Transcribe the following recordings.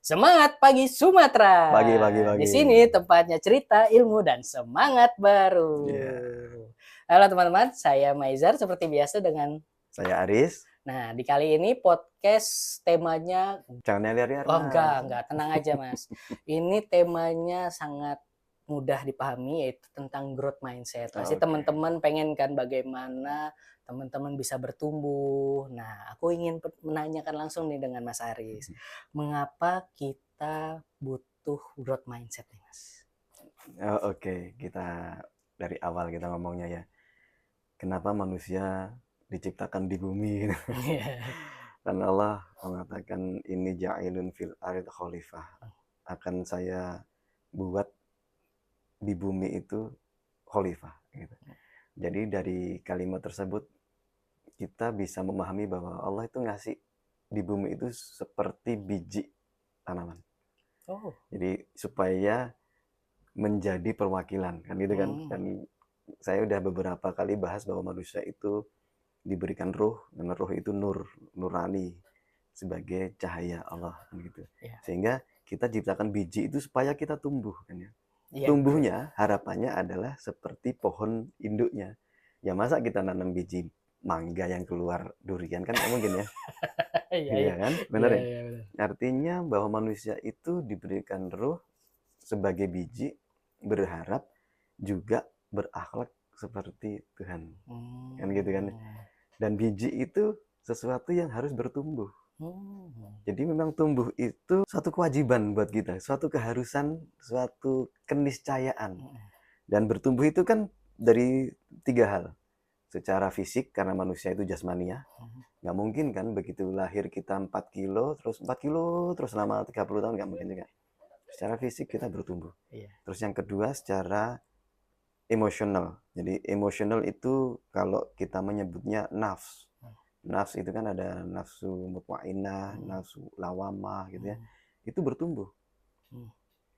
Semangat pagi Sumatera. Pagi. Di sini tempatnya cerita, ilmu, dan semangat baru. Yeah. Halo teman-teman, saya Maizar seperti biasa dengan... Saya Aris. Nah, di kali ini podcast temanya... Jangan liar-liar, Oh Mas. enggak, tenang aja Mas. Ini temanya sangat mudah dipahami, yaitu tentang growth mindset. Pasti teman-teman pengen kan bagaimana teman-teman bisa bertumbuh. Nah, aku ingin menanyakan langsung nih dengan Mas Aris. Mengapa kita butuh growth mindset nih, Mas? Oke. Kita dari awal kita ngomongnya ya. Kenapa manusia diciptakan di bumi? Dan Allah mengatakan ini ja'ilun fil ardh khalifah. Akan saya buat di bumi itu khalifah gitu. Jadi dari kalimat tersebut kita bisa memahami bahwa Allah itu ngasih di bumi itu seperti biji tanaman. Oh. Jadi supaya menjadi perwakilan kan gitu kan. Dan saya udah beberapa kali bahas bahwa manusia itu diberikan ruh, dan ruh itu nurani sebagai cahaya Allah kan gitu. Sehingga kita ciptakan biji itu supaya kita tumbuh kan ya. Tumbuhnya harapannya adalah seperti pohon induknya. Ya masa kita nanam biji mangga yang keluar durian kan nggak mungkin ya. Iya kan, benar ya. Artinya bahwa manusia itu diberikan ruh sebagai biji, berharap juga berakhlak seperti Tuhan. Kan gitu kan. Dan biji itu sesuatu yang harus bertumbuh. Jadi memang tumbuh itu suatu kewajiban buat kita, suatu keharusan, suatu keniscayaan. Dan bertumbuh itu kan dari 3 hal. Secara fisik, karena manusia itu jasmania. Nggak mungkin kan begitu lahir kita 4 kilo, terus 4 kilo, terus selama 30 tahun nggak mungkin juga. Secara fisik kita bertumbuh. Terus yang kedua secara emosional. Jadi emosional itu kalau kita menyebutnya nafs. Nafs itu kan ada nafsu mutmainnah, nafsu lawamah gitu ya. Itu bertumbuh.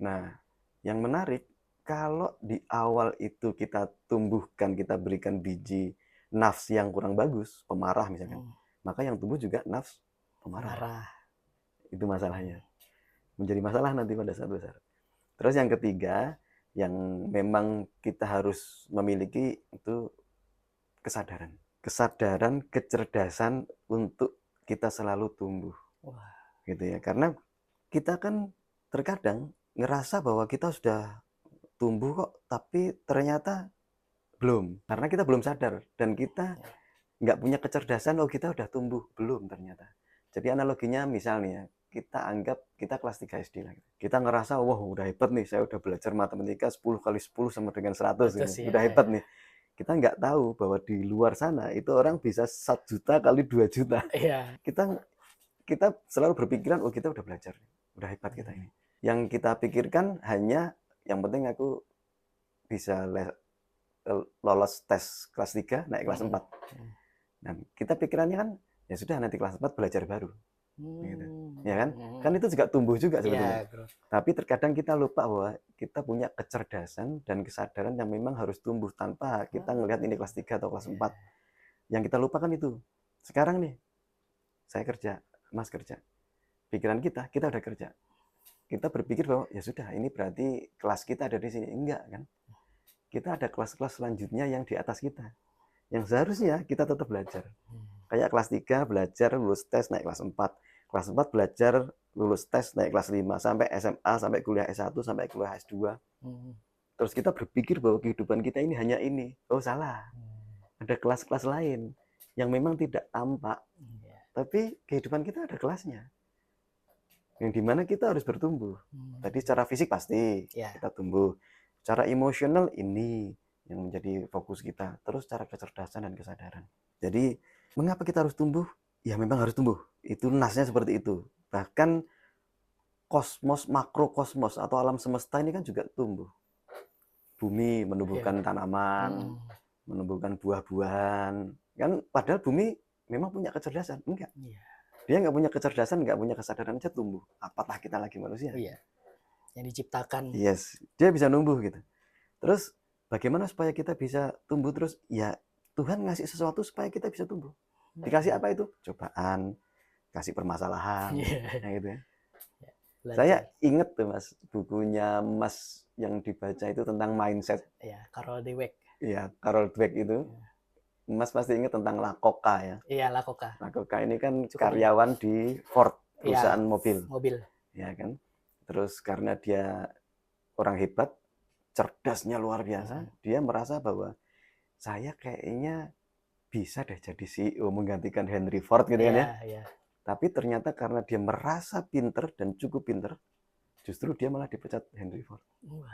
Nah, yang menarik kalau di awal itu kita tumbuhkan, kita berikan biji nafs yang kurang bagus, pemarah misalkan, maka yang tumbuh juga nafs pemarah. Itu masalahnya. Menjadi masalah nanti pada saat besar. Terus yang ketiga, yang memang kita harus memiliki itu kesadaran. Kesadaran, kecerdasan untuk kita selalu tumbuh. Gitu ya. Karena kita kan terkadang ngerasa bahwa kita sudah tumbuh kok, tapi ternyata belum. Karena kita belum sadar dan kita nggak punya kecerdasan, oh kita udah tumbuh. Belum ternyata. Jadi analoginya misalnya, kita anggap kita kelas 3 SD lah. Kita ngerasa, wah udah hebat nih, saya udah belajar matematika 10 kali 10 sama dengan 100. Udah hebat nih. Kita nggak tahu bahwa di luar sana itu orang bisa 1 juta kali 2 juta. Kita selalu berpikiran, oh kita udah belajar, udah hebat kita ini. Yang kita pikirkan hanya, yang penting aku bisa lolos tes kelas 3, naik kelas 4. Dan kita pikirannya kan, ya sudah nanti kelas 4 belajar baru. Gitu. Ya kan? Kan itu juga tumbuh juga sebetulnya. Tapi terkadang kita lupa bahwa kita punya kecerdasan dan kesadaran yang memang harus tumbuh tanpa kita ngelihat ini kelas 3 atau kelas 4. Yang kita lupakan itu. Sekarang nih, saya kerja, Mas kerja. Pikiran kita udah kerja. Kita berpikir bahwa ya sudah, ini berarti kelas kita ada di sini. Enggak kan? Kita ada kelas-kelas selanjutnya yang di atas kita. Yang seharusnya kita tetap belajar. Kayak kelas 3 belajar lulus tes naik kelas 4. Kelas 4 belajar lulus tes naik kelas 5 sampai SMA, sampai kuliah S1, sampai kuliah S2. Terus kita berpikir bahwa kehidupan kita ini hanya ini. Oh salah. Ada kelas-kelas lain yang memang tidak tampak. Tapi kehidupan kita ada kelasnya. Yang dimana kita harus bertumbuh. Tadi secara fisik pasti kita tumbuh. Secara emosional ini yang menjadi fokus kita. Terus secara kecerdasan dan kesadaran. Jadi mengapa kita harus tumbuh? Ya memang harus tumbuh. Itu nasnya seperti itu. Bahkan kosmos, makrokosmos atau alam semesta ini kan juga tumbuh. Bumi menumbuhkan tanaman, menumbuhkan buah-buahan. Kan padahal bumi memang punya kecerdasan. Enggak. Dia nggak punya kecerdasan, nggak punya kesadaran aja tumbuh. Apatah kita lagi manusia. Yang diciptakan. Yes, dia bisa numbuh gitu. Terus bagaimana supaya kita bisa tumbuh terus? Ya Tuhan ngasih sesuatu supaya kita bisa tumbuh. Dikasih apa itu? Cobaan, kasih permasalahan, gitu ya. Saya belajar. inget tuh Mas, bukunya Mas yang dibaca itu tentang mindset. Ya, Carol Dweck. Ya, Carol Dweck itu. Ya. Mas pasti ingat tentang Lakota ya. Iya, Lakoka. Lakota ini kan Cukup ingat. karyawan di Ford, perusahaan Ya, mobil. mobil. Ya kan. Terus karena dia orang hebat, cerdasnya luar biasa, dia merasa bahwa saya kayaknya bisa deh jadi CEO menggantikan Henry Ford gitu kan ya. Iya. Tapi ternyata karena dia merasa pinter dan cukup pinter, justru dia malah dipecat Henry Ford. Wah,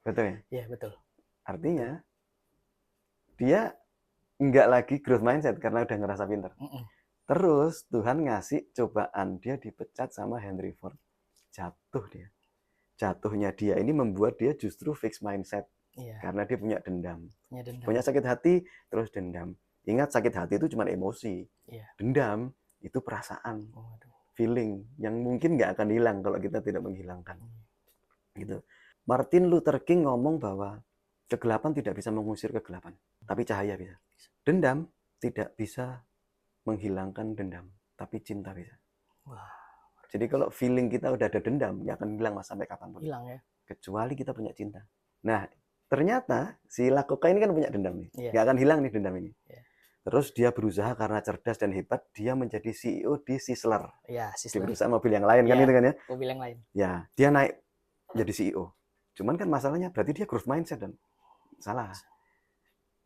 Betul ya? iya betul. Artinya dia nggak lagi growth mindset karena udah ngerasa pinter. Terus Tuhan ngasih cobaan, dia dipecat sama Henry Ford. Jatuh dia. Jatuhnya dia ini membuat dia justru fix mindset. Iya. Karena dia punya dendam. Punya dendam. Punya sakit hati, terus dendam. Ingat, sakit hati itu cuma emosi. Iya. Dendam itu perasaan, Waduh. feeling yang mungkin nggak akan hilang kalau kita tidak menghilangkan. Gitu. Martin Luther King ngomong bahwa kegelapan tidak bisa mengusir kegelapan, tapi cahaya bisa. Dendam tidak bisa menghilangkan dendam, tapi cinta bisa. Wah. Jadi kalau feeling kita udah ada dendam, ya akan hilang Mas sampai kapanpun. Hilang ya. Kecuali kita punya cinta. Nah, ternyata si Lakota ini kan punya dendam nih. Iya. Nggak akan hilang nih dendam ini. Iya. Terus dia berusaha karena cerdas dan hebat, dia menjadi CEO di Chrysler. Iya, Di Chrysler. perusahaan mobil yang lain kan Iya, itu kan ya. mobil yang lain. Ya, dia naik jadi CEO. Cuman kan masalahnya berarti dia growth mindset dan salah.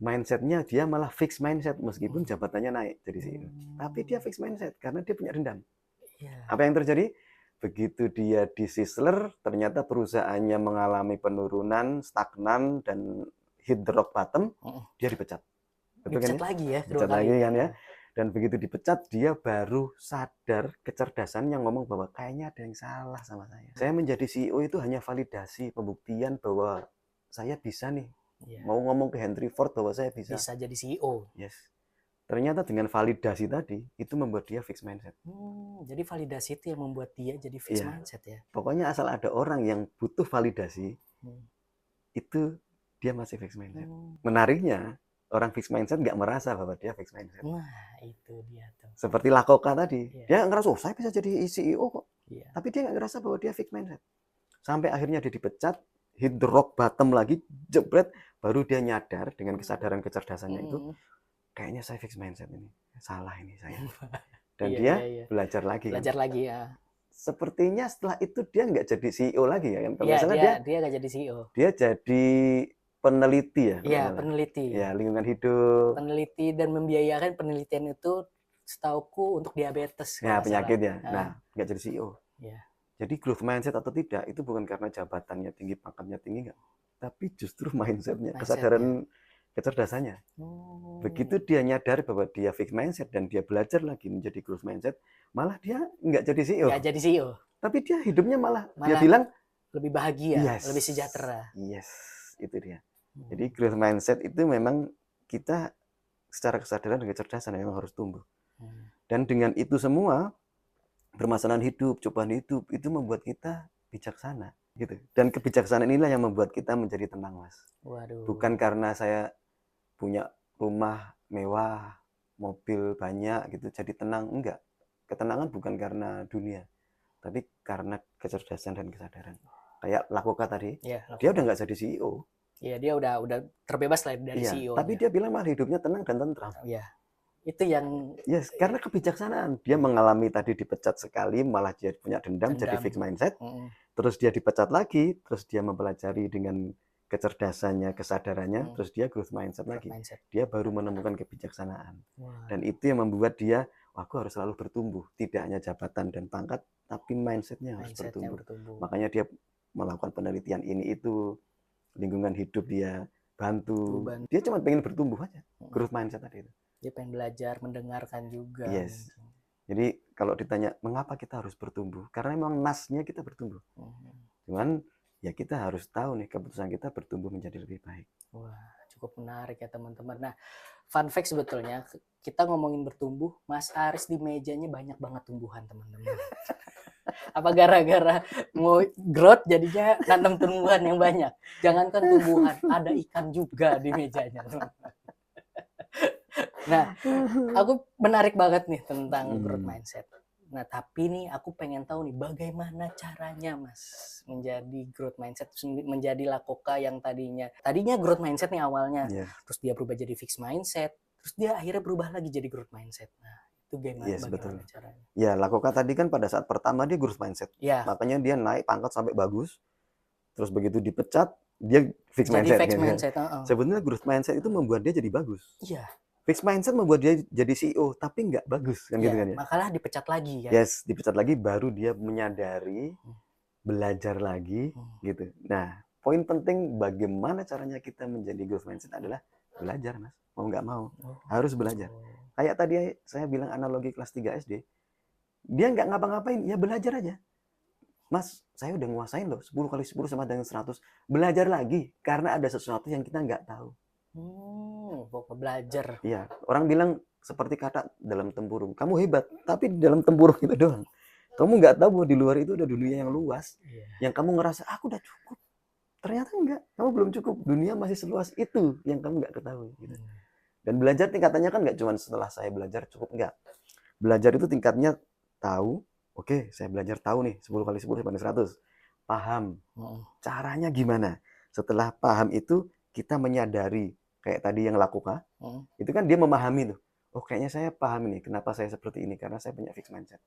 Mindsetnya dia malah fix mindset meskipun jabatannya naik jadi CEO. Tapi dia fix mindset karena dia punya dendam. Iya. Apa yang terjadi? Begitu dia di Chrysler, ternyata perusahaannya mengalami penurunan, stagnan, dan hit the rock bottom, dia dipecat. Betul kan Dipecat ya? lagi ya. Dipecat lagi kan ya. Dan begitu dipecat, dia baru sadar kecerdasan yang ngomong bahwa kayaknya ada yang salah sama saya. Saya menjadi CEO itu hanya validasi, pembuktian bahwa saya bisa nih. Iya. Mau ngomong ke Henry Ford bahwa saya bisa. Bisa jadi CEO. Yes. Ternyata dengan validasi tadi, itu membuat dia fix mindset. Jadi validasi itu yang membuat dia jadi fix mindset ya? Pokoknya asal ada orang yang butuh validasi, itu dia masih fix mindset. Menariknya, orang fix mindset nggak merasa bahwa dia fix mindset. Nah, itu dia tuh. Seperti Lakota tadi. Dia ngerasa, oh saya bisa jadi CEO kok. Tapi dia nggak ngerasa bahwa dia fix mindset. Sampai akhirnya dia dipecat, hit the rock bottom lagi, jebret, baru dia nyadar dengan kesadaran kecerdasannya itu, kayaknya saya fix mindset ini. Salah ini saya. Dan dia belajar lagi. Belajar lagi ya. Sepertinya setelah itu dia nggak jadi CEO lagi ya. Kalau dia nggak jadi CEO. Dia jadi peneliti ya. Iya, peneliti. Ya, lingkungan hidup. Peneliti dan membiayakan penelitian itu setauku untuk diabetes. Ya, penyakit ya. Nah, nggak jadi CEO. Iya. Jadi growth mindset atau tidak itu bukan karena jabatannya tinggi, pangkatnya tinggi nggak. Tapi justru mindsetnya, kesadaran kecerdasannya. Begitu dia nyadar bahwa dia fix mindset dan dia belajar lagi menjadi growth mindset, malah dia nggak jadi CEO. Nggak jadi CEO. Tapi dia hidupnya malah dia bilang lebih bahagia, lebih sejahtera. Yes, itu dia. Jadi growth mindset itu memang kita secara kesadaran dan kecerdasan memang harus tumbuh. Dan dengan itu semua, permasalahan hidup, cobaan hidup, itu membuat kita bijaksana. Gitu. Dan kebijaksanaan inilah yang membuat kita menjadi tenang, Mas. Waduh. Bukan karena saya punya rumah mewah, mobil banyak gitu, jadi tenang. Enggak. Ketenangan bukan karena dunia, tapi karena kecerdasan dan kesadaran. Kayak Lakota tadi, dia udah nggak jadi CEO. Iya, dia udah terbebas lah dari CEO. Tapi dia bilang malah hidupnya tenang dan tentram. Iya. Itu yang karena kebijaksanaan. Dia mengalami tadi dipecat sekali, malah dia punya dendam. Jadi fix mindset. Terus dia dipecat lagi, terus dia mempelajari dengan kecerdasannya, kesadarannya, terus dia growth mindset lagi. Dia baru menemukan kebijaksanaan. Dan itu yang membuat dia, aku harus selalu bertumbuh. Tidak hanya jabatan dan pangkat, tapi mindsetnya harus bertumbuh. Makanya dia melakukan penelitian ini itu, lingkungan hidup dia bantu. Dia cuma pengen bertumbuh aja. Growth mindset tadi itu. Dia pengen belajar, mendengarkan juga. Yes. Jadi kalau ditanya mengapa kita harus bertumbuh, karena memang nasnya kita bertumbuh. Cuman ya kita harus tahu nih keputusan kita bertumbuh menjadi lebih baik. Wah, cukup menarik ya teman-teman. Nah, fun fact sebetulnya kita ngomongin bertumbuh, Mas Aris di mejanya banyak banget tumbuhan teman-teman. Apa gara-gara mau growth jadinya nanam tumbuhan yang banyak? Jangankan tumbuhan, ada ikan juga di mejanya. Nah, aku menarik banget nih tentang growth mindset. Nah, tapi nih aku pengen tahu nih bagaimana caranya Mas menjadi growth mindset, menjadi Lakoka yang tadinya growth mindset nih awalnya, Iya, terus dia berubah jadi fixed mindset, terus dia akhirnya berubah lagi jadi growth mindset. Nah, itu iya bagaimana sebetulnya. caranya? Ya, Lakoka tadi kan pada saat pertama dia growth mindset. Ya, Makanya dia naik pangkat sampai bagus, terus begitu dipecat, dia fixed jadi mindset fixed gitu kan. mindset, heeh. Sebenarnya growth mindset itu membuat dia jadi bagus. Iya, Fixed mindset membuat dia jadi CEO, tapi nggak bagus kan gitu iya, kan ya. makalah dipecat lagi kan. Yes, dipecat lagi baru dia menyadari, Hmm, belajar lagi hmm. gitu. Nah, poin penting bagaimana caranya kita menjadi growth mindset adalah belajar, Mas. Mau nggak mau, Oh, harus belajar. oh. Kayak tadi saya bilang analogi kelas 3 SD, dia nggak ngapa-ngapain, ya belajar aja. Mas, saya udah nguasain loh, 10 kali 10 sama dengan 100. Belajar lagi, karena ada sesuatu yang kita nggak tahu. Pokok belajar. Iya, orang bilang seperti kata dalam tempurung, kamu hebat, tapi di dalam tempurung itu doang. Kamu nggak tahu bahwa di luar itu ada dunia yang luas, Iya. yang kamu ngerasa, aku udah cukup. Ternyata enggak, kamu belum cukup. Dunia masih seluas itu yang kamu nggak ketahui. Gitu. Hmm. Dan belajar tingkatannya kan nggak cuma setelah saya belajar cukup, enggak. Belajar itu tingkatnya tahu, oke, saya belajar tahu nih, 10 kali 10 sama 100. Paham, Hmm. caranya gimana? Setelah paham itu, kita menyadari, kayak tadi yang lakukan, Hmm. itu kan dia memahami tuh. Oh, kayaknya saya paham nih, kenapa saya seperti ini, karena saya punya fixed mindset.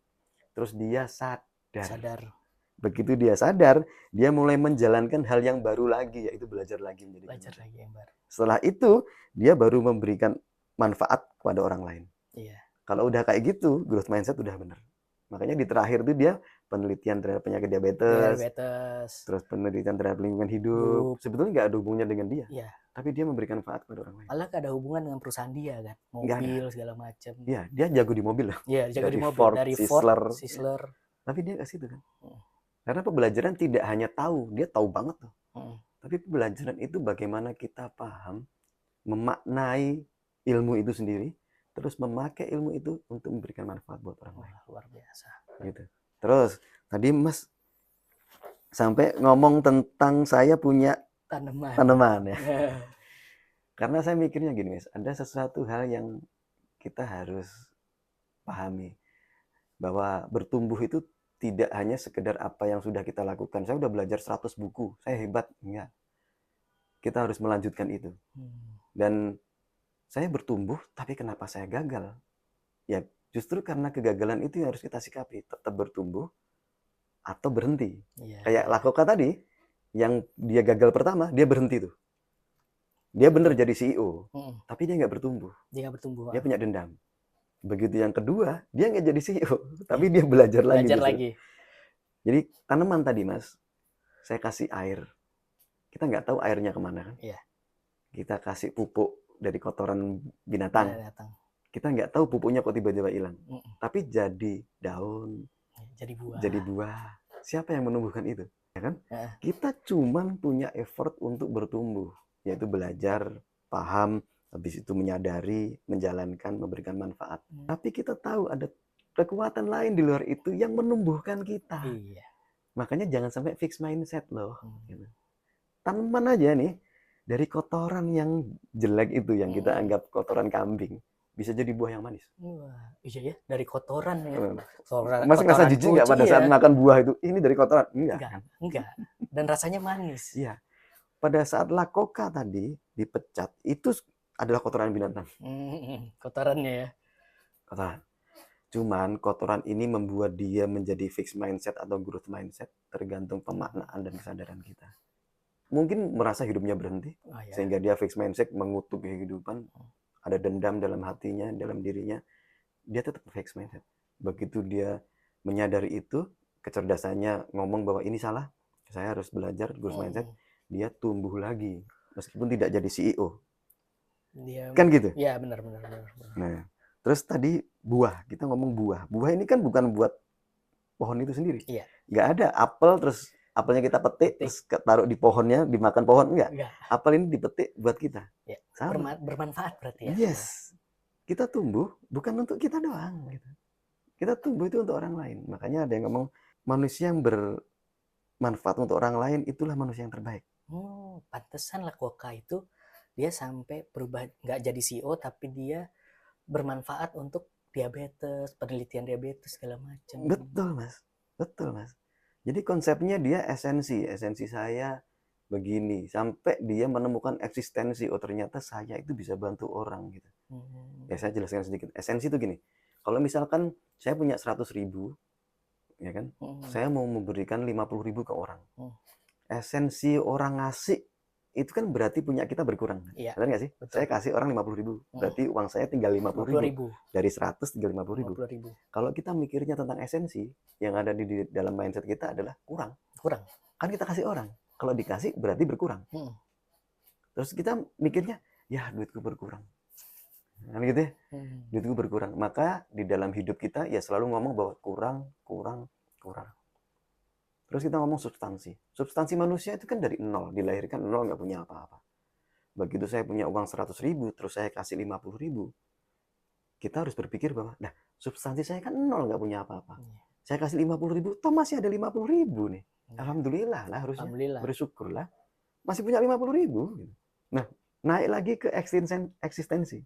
Terus dia Sadar. Begitu dia sadar, dia mulai menjalankan hal yang baru lagi, yaitu belajar lagi menjadi Belajar mindset. lagi yang baru. Setelah itu, dia baru memberikan manfaat kepada orang lain. Iya. Kalau udah kayak gitu, growth mindset udah bener. Makanya di terakhir tuh dia penelitian terhadap penyakit diabetes, Diabetes. terus penelitian terhadap lingkungan hidup. Hidup. Sebetulnya nggak ada hubungannya dengan dia, Iya. tapi dia memberikan manfaat kepada orang lain. Malah gak ada hubungan dengan perusahaan dia kan. Nggak ada. Mobil segala macam. Iya, dia jago di mobil loh. Iya, jaga di Dari mobil. Ford, Dari Ford, Chrysler. Chrysler. Tapi dia ke situ kan. Hmm. Karena pembelajaran tidak hanya tahu, dia tahu banget tuh. Hmm. Tapi pembelajaran itu bagaimana kita paham, memaknai ilmu itu sendiri, terus memakai ilmu itu untuk memberikan manfaat buat orang lain. Wah, luar biasa. Gitu. Terus tadi Mas sampai ngomong tentang saya punya Tanaman. tanaman ya. Karena saya mikirnya gini Mas, ada sesuatu hal yang kita harus pahami. Bahwa bertumbuh itu tidak hanya sekedar apa yang sudah kita lakukan. Saya udah belajar 100 buku, saya hebat. Enggak. Kita harus melanjutkan itu. Dan saya bertumbuh, tapi kenapa saya gagal? Ya justru karena kegagalan itu yang harus kita sikapi. Tetap bertumbuh atau berhenti. Iya. Kayak Lakoka tadi, yang dia gagal pertama, dia berhenti tuh. Dia bener jadi CEO, tapi dia nggak bertumbuh. Dia nggak bertumbuh. Dia punya dendam. Begitu yang kedua, dia nggak jadi CEO, tapi dia belajar lagi. Belajar lagi. Jadi tanaman tadi Mas, saya kasih air. Kita nggak tahu airnya kemana kan? Iya. Kita kasih pupuk dari kotoran binatang. Kita nggak tahu pupuknya kok tiba-tiba hilang. Tapi jadi daun, jadi buah. Jadi buah. Siapa yang menumbuhkan itu? Ya kan? Kita cuman punya effort untuk bertumbuh, yaitu belajar, paham, habis itu menyadari, menjalankan, memberikan manfaat. Tapi kita tahu ada kekuatan lain di luar itu yang menumbuhkan kita. Iya. Makanya jangan sampai fixed mindset loh. Tanaman aja nih, dari kotoran yang jelek itu, yang kita anggap kotoran kambing, bisa jadi buah yang manis. Wah, iya ya, dari kotoran ya. Masa ngerasa jijik nggak pada saat makan buah itu? Ini dari kotoran? Enggak. Dan rasanya manis. Iya. Pada saat Lakoka tadi dipecat, itu adalah kotoran binatang. Kotorannya ya. Kotoran. Cuman kotoran ini membuat dia menjadi fixed mindset atau growth mindset, tergantung pemaknaan dan kesadaran kita. Mungkin merasa hidupnya berhenti, sehingga dia fixed mindset, mengutuk kehidupan, ada dendam dalam hatinya, dalam dirinya, dia tetap fixed mindset. Begitu dia menyadari itu, kecerdasannya ngomong bahwa ini salah, saya harus belajar growth mindset, dia tumbuh lagi, meskipun tidak jadi CEO. Kan gitu? Iya, benar. Nah, terus tadi buah, kita ngomong buah. Buah ini kan bukan buat pohon itu sendiri. Iya. Nggak ada apel, terus apelnya kita petik, terus taruh di pohonnya, dimakan pohon, enggak. Apel ini dipetik buat kita. Ya. Sama. Bermanfaat berarti ya. Yes. Kita tumbuh bukan untuk kita doang. Gitu. Kita tumbuh itu untuk orang lain. Makanya ada yang ngomong, manusia yang bermanfaat untuk orang lain, itulah manusia yang terbaik. Pantesan Lakoka itu dia sampai berubah, nggak jadi CEO, tapi dia bermanfaat untuk diabetes, penelitian diabetes segala macam. Betul Mas, betul Mas. Jadi konsepnya dia esensi saya begini, sampai dia menemukan eksistensi, oh ternyata saya itu bisa bantu orang gitu. Ya saya jelaskan sedikit. Esensi itu gini, kalau misalkan saya punya 100.000, ya kan, saya mau memberikan 50.000 ke orang. Esensi orang ngasih itu kan berarti punya kita berkurang. Iya, benar nggak sih? betul. Saya kasih orang 50.000, berarti uang saya tinggal 50.000. Dari 100 tinggal 50.000. Kalau kita mikirnya tentang esensi, yang ada di dalam mindset kita adalah kurang. Kan kita kasih orang. Kalau dikasih berarti berkurang. Terus kita mikirnya, ya duitku berkurang. Kan gitu ya? Duitku berkurang. Maka di dalam hidup kita ya selalu ngomong bahwa kurang. Terus kita ngomong substansi. Substansi manusia itu kan dari nol, dilahirkan nol, nggak punya apa-apa. Begitu saya punya uang 100.000, terus saya kasih 50.000, kita harus berpikir bahwa, nah substansi saya kan nol, nggak punya apa-apa. Saya kasih 50.000, toh masih ada 50.000 nih. Alhamdulillah lah, harusnya bersyukurlah. Masih punya 50.000. Nah, naik lagi ke eksistensi.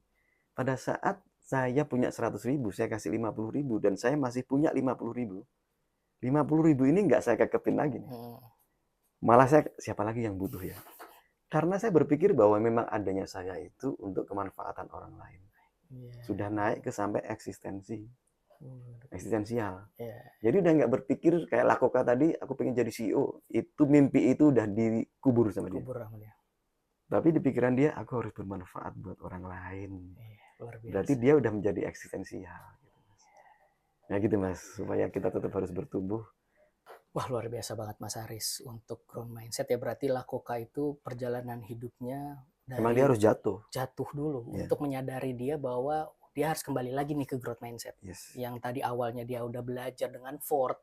Pada saat saya punya 100.000, saya kasih 50.000, dan saya masih punya 50.000. 50.000 ini nggak saya kekepin lagi nih. Malah saya, siapa lagi yang butuh ya? Karena saya berpikir bahwa memang adanya saya itu untuk kemanfaatan orang lain. Sudah naik ke sampai eksistensial. Jadi udah nggak berpikir kayak Lakoka tadi, aku pengen jadi CEO. Itu mimpi itu udah dikubur sama dia. Tapi di pikiran dia, aku harus bermanfaat buat orang lain. Berarti dia udah menjadi eksistensial. Ya gitu Mas, supaya kita tetap harus bertumbuh. Wah luar biasa banget Mas Haris untuk growth mindset ya. Berarti Lakoka itu perjalanan hidupnya dari emang dia harus jatuh dulu untuk menyadari dia bahwa dia harus kembali lagi nih ke growth mindset. Yang tadi awalnya dia udah belajar dengan Ford,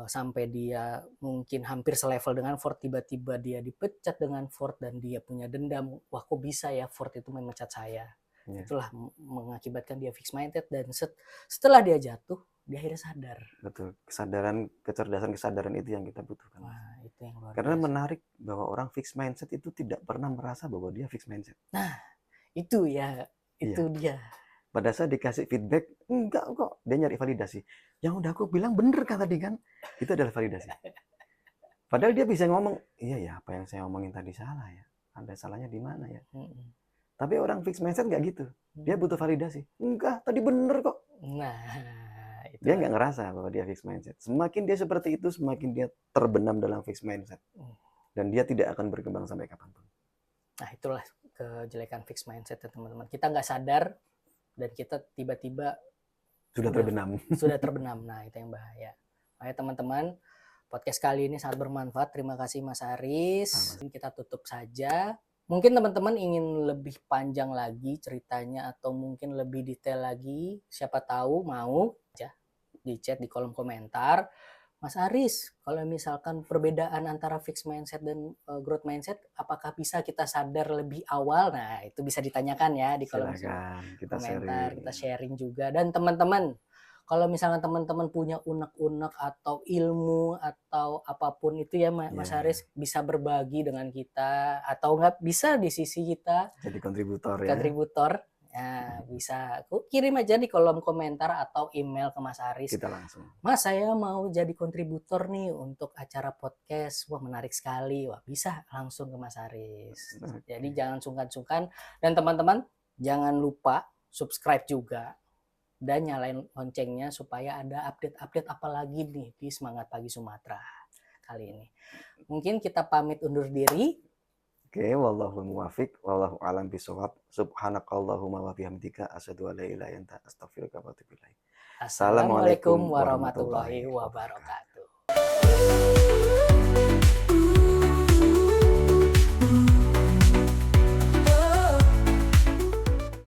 sampai dia mungkin hampir selevel dengan Ford, tiba-tiba dia dipecat dengan Ford dan dia punya dendam, wah kok bisa ya Ford itu memecat saya. Itulah mengakibatkan dia fixed mindset, dan setelah dia jatuh, dia akhirnya sadar. Betul, kecerdasan itu yang kita butuhkan. Wah, itu yang luar Karena biasa. Menarik bahwa orang fixed mindset itu tidak pernah merasa bahwa dia fixed mindset. Nah, itu ya, itu dia. Pada saat dikasih feedback, enggak kok, dia nyari validasi. Yang udah aku bilang bener kan tadi kan, itu adalah validasi. Padahal dia bisa ngomong, iya ya, apa yang saya ngomongin tadi salah ya, ada salahnya di mana ya. Tapi orang fixed mindset nggak gitu. Dia butuh validasi. Enggak, tadi bener kok. Nah, dia nggak ngerasa bahwa dia fixed mindset. Semakin dia seperti itu, semakin dia terbenam dalam fixed mindset. Dan dia tidak akan berkembang sampai kapanpun. Nah, itulah kejelekan fixed mindset ya teman-teman. Kita nggak sadar, dan kita tiba-tiba sudah terbenam. Nah, itu yang bahaya. Makanya teman-teman, podcast kali ini sangat bermanfaat. Terima kasih Mas Haris. Kita tutup saja. Mungkin teman-teman ingin lebih panjang lagi ceritanya atau mungkin lebih detail lagi, siapa tahu mau aja di chat di kolom komentar. Mas Haris, kalau misalkan perbedaan antara fixed mindset dan growth mindset, apakah bisa kita sadar lebih awal? Nah, itu bisa ditanyakan ya di kolom komentar. Kita sharing juga. Dan teman-teman, kalau misalnya teman-teman punya unek-unek atau ilmu atau apapun itu ya Mas Haris bisa berbagi dengan kita, atau nggak bisa di sisi kita jadi kontributor. Nah, bisa kirim aja di kolom komentar atau email ke Mas Haris. Kita langsung. Mas, saya mau jadi kontributor nih untuk acara podcast. Wah, menarik sekali. Wah, bisa langsung ke Mas Haris. Jadi jangan sungkan-sungkan. Dan teman-teman, jangan lupa subscribe juga. Dan nyalain loncengnya supaya ada update-update apa lagi nih di Semangat Pagi Sumatera kali ini. Mungkin kita pamit undur diri. Oke, wallahu muwafiq, wallahu a'lam bishawab. Subhanakallahumma wa bihamdika asyhadu an la ilaha illa anta astaghfiruka wa atubu ilaik. Assalamualaikum warahmatullahi wabarakatuh.